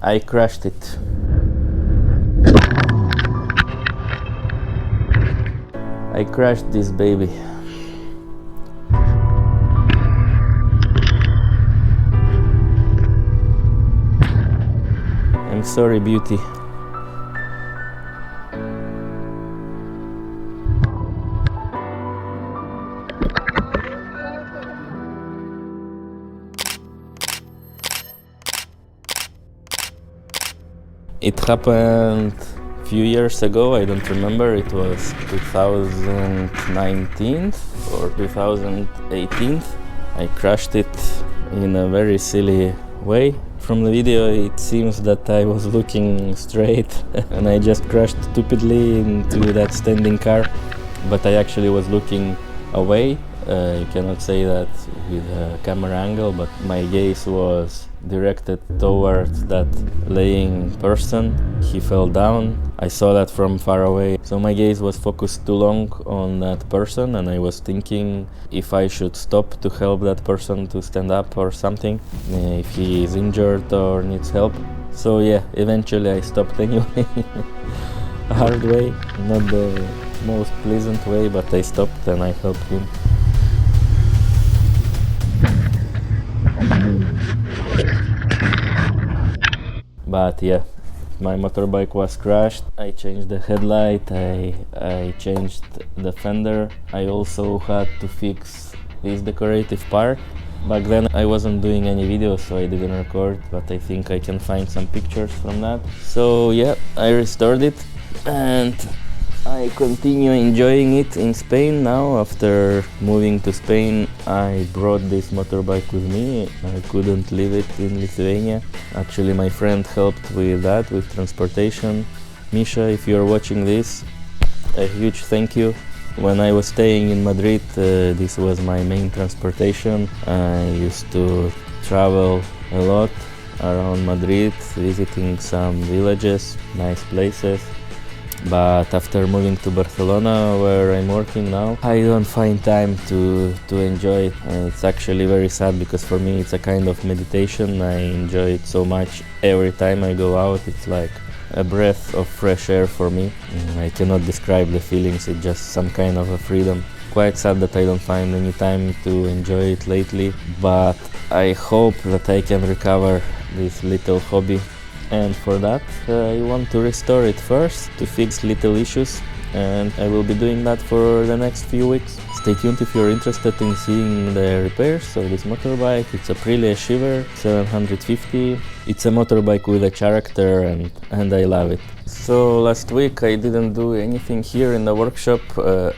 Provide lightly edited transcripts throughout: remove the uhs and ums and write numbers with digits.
I crashed it. I crashed this baby. I'm sorry, beauty. It happened a few years ago, I don't remember, it was 2019 or 2018. I crashed it in a very silly way. From the video it seems that I was looking straight and I just crashed stupidly into that standing car, but I actually was looking away. You cannot say that with a camera angle, but my gaze was directed towards that laying person. He fell down. I saw that from far away. So my gaze was focused too long on that person, and I was thinking if I should stop to help that person to stand up or something, if he is injured or needs help. So yeah, eventually I stopped anyway. A hard way, not the most pleasant way, but I stopped and I helped him. But yeah, my motorbike was crashed. I changed the headlight, I changed the fender. I also had to fix this decorative part. Back then I wasn't doing any videos, so I didn't record, but I think I can find some pictures from that. So yeah, I restored it and I continue enjoying it in Spain now. After moving to Spain, I brought this motorbike with me. I couldn't leave it in Lithuania. Actually, my friend helped with that, with transportation. Misha, if you're watching this, a huge thank you. When I was staying in Madrid, this was my main transportation. I used to travel a lot around Madrid, visiting some villages, nice places. But after moving to Barcelona, where I'm working now, I don't find time to enjoy it. It's actually very sad because for me it's a kind of meditation. I enjoy it so much. Every time I go out, it's like a breath of fresh air for me. I cannot describe the feelings, it's just some kind of a freedom. Quite sad that I don't find any time to enjoy it lately, but I hope that I can recover this little hobby. And for that, I want to restore it first, to fix little issues, and I will be doing that for the next few weeks. Stay tuned if you're interested in seeing the repairs of this motorbike. It's Aprilia Shiver 750. It's a motorbike with a character and I love it. So last week I didn't do anything here in the workshop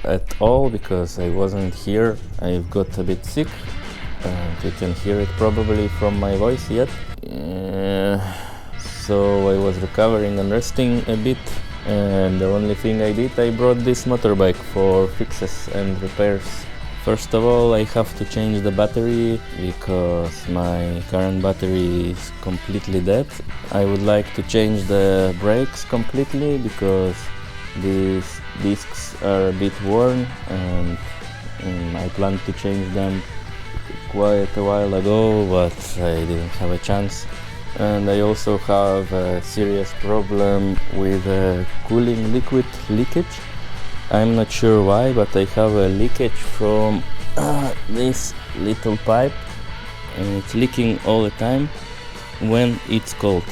at all because I wasn't here. I got a bit sick, and you can hear it probably from my voice yet. So I was recovering and resting a bit, and the only thing I did, I brought this motorbike for fixes and repairs. First of all, I have to change the battery because my current battery is completely dead. I would like to change the brakes completely because these discs are a bit worn, and I planned to change them quite a while ago, but I didn't have a chance. And I also have a serious problem with cooling liquid leakage. I'm not sure why, but I have a leakage from this little pipe, and it's leaking all the time when it's cold.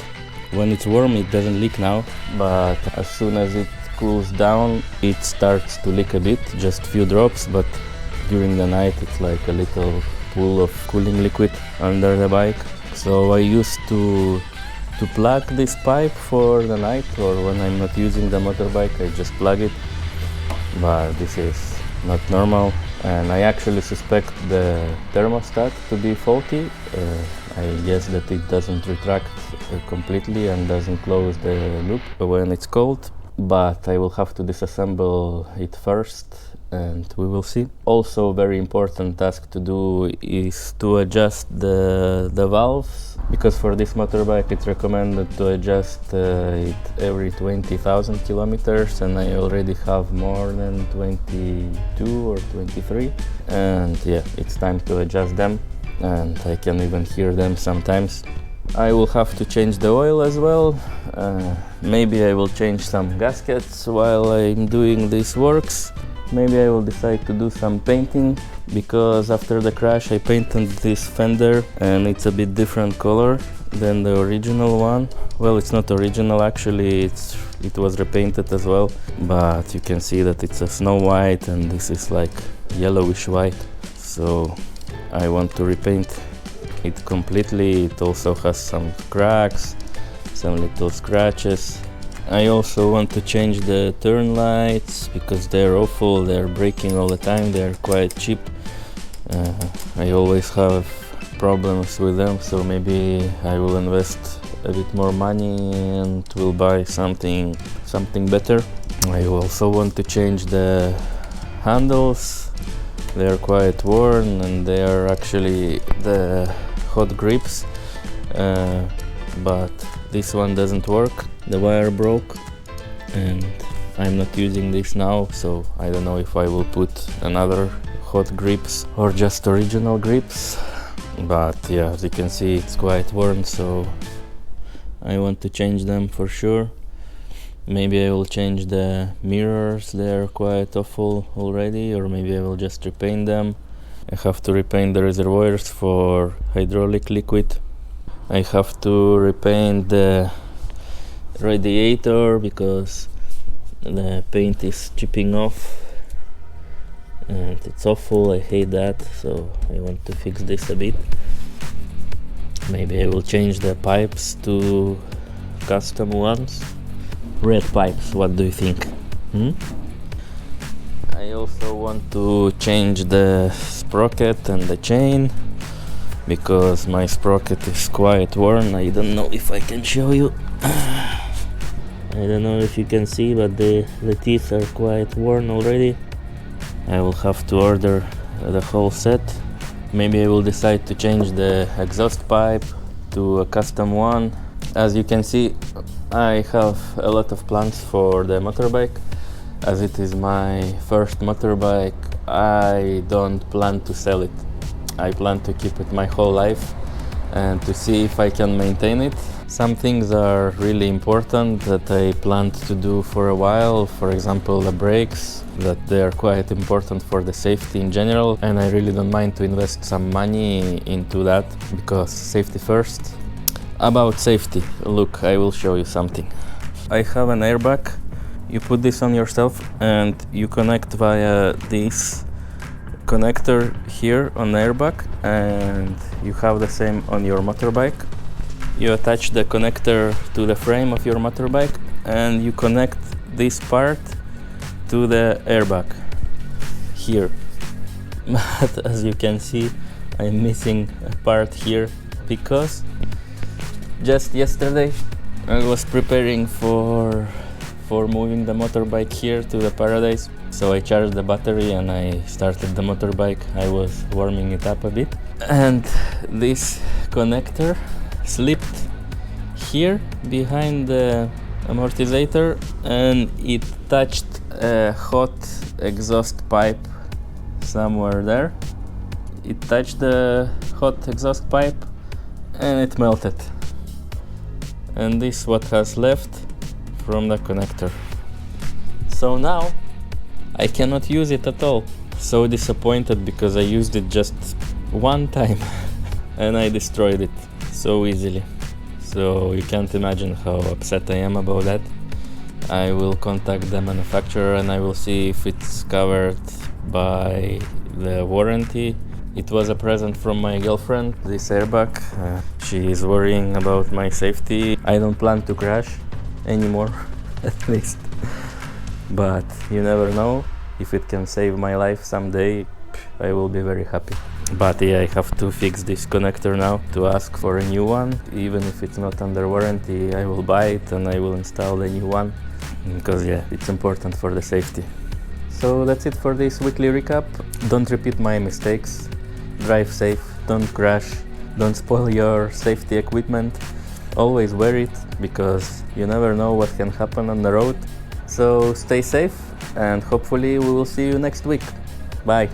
When it's warm it doesn't leak now, but as soon as it cools down it starts to leak a bit, just few drops, but during the night it's like a little pool of cooling liquid under the bike. So I used to plug this pipe for the night, or when I'm not using the motorbike I just plug it, but this is not normal, and I actually suspect the thermostat to be faulty. I guess that it doesn't retract completely and doesn't close the loop when it's cold, but I will have to disassemble it first and we will see. Also, very important task to do is to adjust the valves, because for this motorbike it's recommended to adjust it every 20,000 kilometers, and I already have more than 22 or 23, and yeah, it's time to adjust them, and I can even hear them sometimes. I will have to change the oil as well. Maybe I will change some gaskets while I'm doing these works. Maybe I will decide to do some painting, because after the crash I painted this fender and it's a bit different color than the original one. Well, it's not original actually, it was repainted as well, but you can see that it's a snow white and this is like yellowish white. So I want to repaint it completely. It also has some cracks, some little scratches. I also want to change the turn lights because they're awful, they're breaking all the time, they're quite cheap. I always have problems with them, so maybe I will invest a bit more money and will buy something better. I also want to change the handles. They're quite worn and they are actually the hot grips, but this one doesn't work. The wire broke and I'm not using this now, so I don't know if I will put another hot grips or just original grips. But yeah, as you can see, it's quite worn, so I want to change them for sure. Maybe I will change the mirrors, they're quite awful already, or maybe I will just repaint them. I have to repaint the reservoirs for hydraulic liquid. I have to repaint the radiator because the paint is chipping off and it's awful. I hate that, so I want to fix this a bit. Maybe I will change the pipes to custom ones. Red pipes, what do you think? I also want to change the sprocket and the chain because my sprocket is quite worn. I don't know if I can show you. I don't know if you can see, but the teeth are quite worn already. I will have to order the whole set. Maybe I will decide to change the exhaust pipe to a custom one. As you can see, I have a lot of plans for the motorbike. As it is my first motorbike, I don't plan to sell it. I plan to keep it my whole life and to see if I can maintain it. Some things are really important that I planned to do for a while. For example, the brakes, that they are quite important for the safety in general, and I really don't mind to invest some money into that because safety first. About safety, look, I will show you something. I have an airbag. You put this on yourself and you connect via this connector here on the airbag, and you have the same on your motorbike. You attach the connector to the frame of your motorbike and you connect this part to the airbag here. But as you can see, I'm missing a part here because just yesterday I was preparing for moving the motorbike here to the Paradise. So I charged the battery and I started the motorbike. I was warming it up a bit and this connector slipped here behind the amortizator and it touched a hot exhaust pipe somewhere there. It touched the hot exhaust pipe and it melted. And this is what has left from the connector. So now I cannot use it at all. So disappointed because I used it just one time and I destroyed it so easily. So you can't imagine how upset I am about that. I will contact the manufacturer and I will see if it's covered by the warranty. It was a present from my girlfriend, this airbag. She is worrying about my safety. I don't plan to crash anymore, at least. But you never know. If it can save my life someday, I will be very happy. But yeah, I have to fix this connector now to ask for a new one. Even if it's not under warranty, I will buy it and I will install the new one. Because yeah, it's important for the safety. So that's it for this weekly recap. Don't repeat my mistakes. Drive safe, don't crash, don't spoil your safety equipment. Always wear it because you never know what can happen on the road. So stay safe and hopefully we will see you next week. Bye.